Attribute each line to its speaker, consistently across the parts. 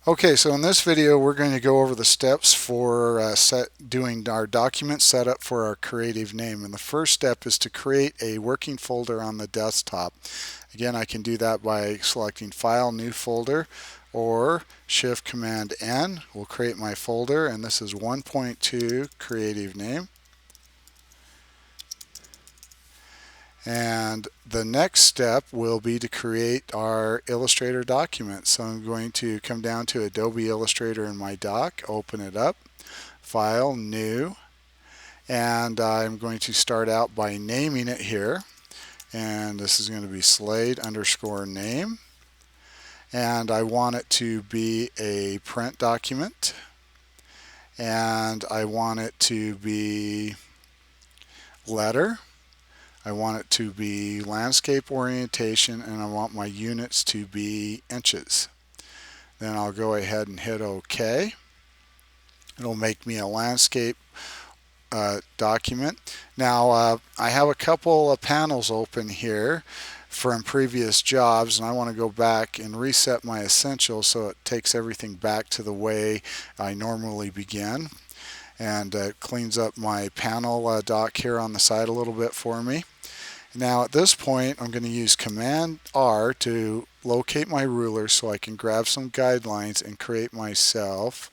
Speaker 1: Okay, so in this video we're going to go over the steps for doing our document setup for our creative name. And the first step is to create a working folder on the desktop. Again, I can do that by selecting File, New Folder, or Shift Command N will create my folder, and this is 1.2 creative name. And the next step will be to create our Illustrator document. So I'm going to come down to Adobe Illustrator in my doc, open it up, File, New, and I'm going to start out by naming it here. And this is going to be Slade_name. And I want it to be a print document. And I want it to be letter. I want it to be landscape orientation, and I want my units to be inches. Then I'll go ahead and hit OK. It'll make me a landscape document. Now I have a couple of panels open here from previous jobs, and I want to go back and reset my essentials so it takes everything back to the way I normally begin. And it cleans up my panel dock here on the side a little bit for me. Now at this point I'm going to use Command R to locate my ruler so I can grab some guidelines and create myself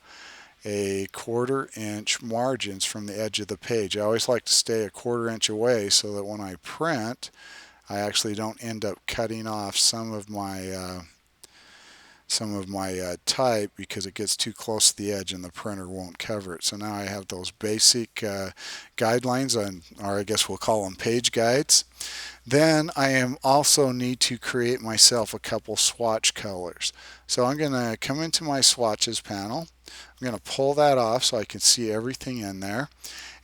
Speaker 1: a 1/4 inch margins from the edge of the page. I always like to stay a 1/4 inch away so that when I print I actually don't end up cutting off some of my type because it gets too close to the edge and the printer won't cover it. So now I have those basic guidelines, or I guess we'll call them page guides. Then I am also need to create myself a couple swatch colors. So I'm going to come into my swatches panel. I'm going to pull that off so I can see everything in there.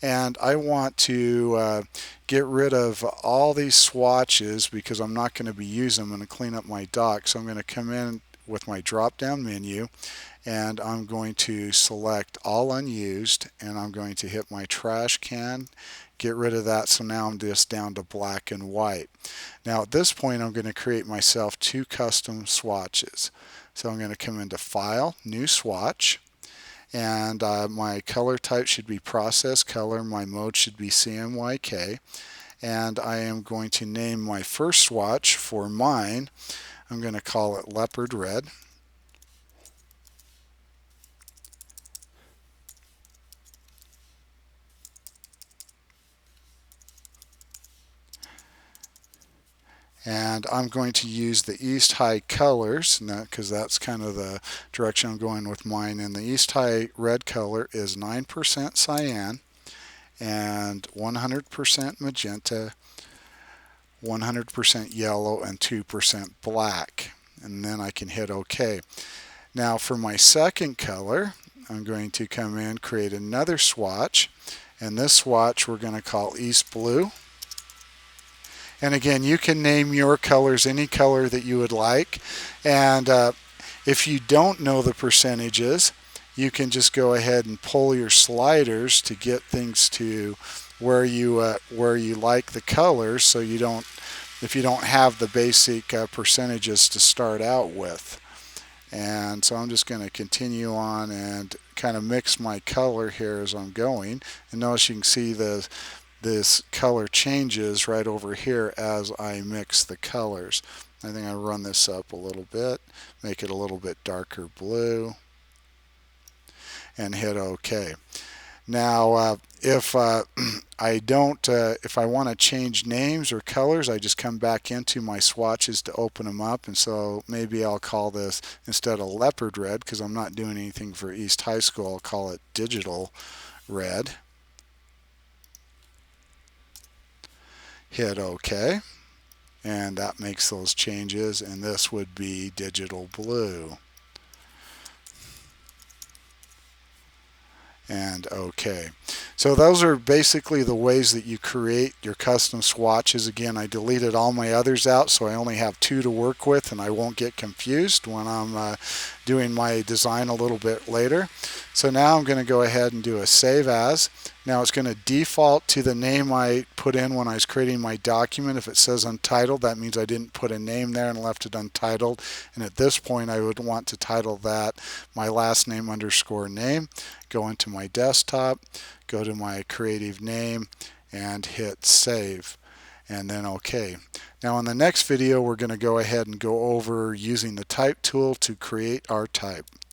Speaker 1: And I want to get rid of all these swatches because I'm not going to be using them. I'm going to clean up my dock. So I'm going to come in with my drop down menu, and I'm going to select all unused, and I'm going to hit my trash can, get rid of that. So now I'm just down to black and white. Now at this point I'm going to create myself 2 custom swatches. So I'm going to come into File, New Swatch, and my color type should be process color. My mode should be CMYK, and I am going to name my first swatch for mine. I'm going to call it Leopard Red. And I'm going to use the East High colors because that's kind of the direction I'm going with mine. And the East High red color is 9% cyan and 100% magenta, 100% yellow, and 2% black. And then I can hit OK. Now for my second color, I'm going to come in, create another swatch, and this swatch we're going to call East Blue. And again, you can name your colors any color that you would like. And if you don't know the percentages, you can just go ahead and pull your sliders to get things to where you like the colors, so you don't, if you don't have the basic percentages to start out with. And so I'm just going to continue on and kind of mix my color here as I'm going. And notice you can see this color changes right over here as I mix the colors. I think I run this up a little bit, make it a little bit darker blue, and hit OK. Now if if I want to change names or colors, I just come back into my swatches to open them up. And so maybe I'll call this, instead of Leopard Red, because I'm not doing anything for East High School, I'll call it Digital Red. Hit OK, and that makes those changes, and this would be Digital Blue. And OK. So those are basically the ways that you create your custom swatches. Again, I deleted all my others out, so I only have 2 to work with, and I won't get confused when I'm doing my design a little bit later. So now I'm going to go ahead and do a save as. Now it's going to default to the name I put in when I was creating my document. If it says untitled, that means I didn't put a name there and left it untitled. And at this point I would want to title that my last name underscore name. Go into my desktop, go to my creative name, and hit save. And then OK. Now in the next video we're going to go ahead and go over using the type tool to create our type.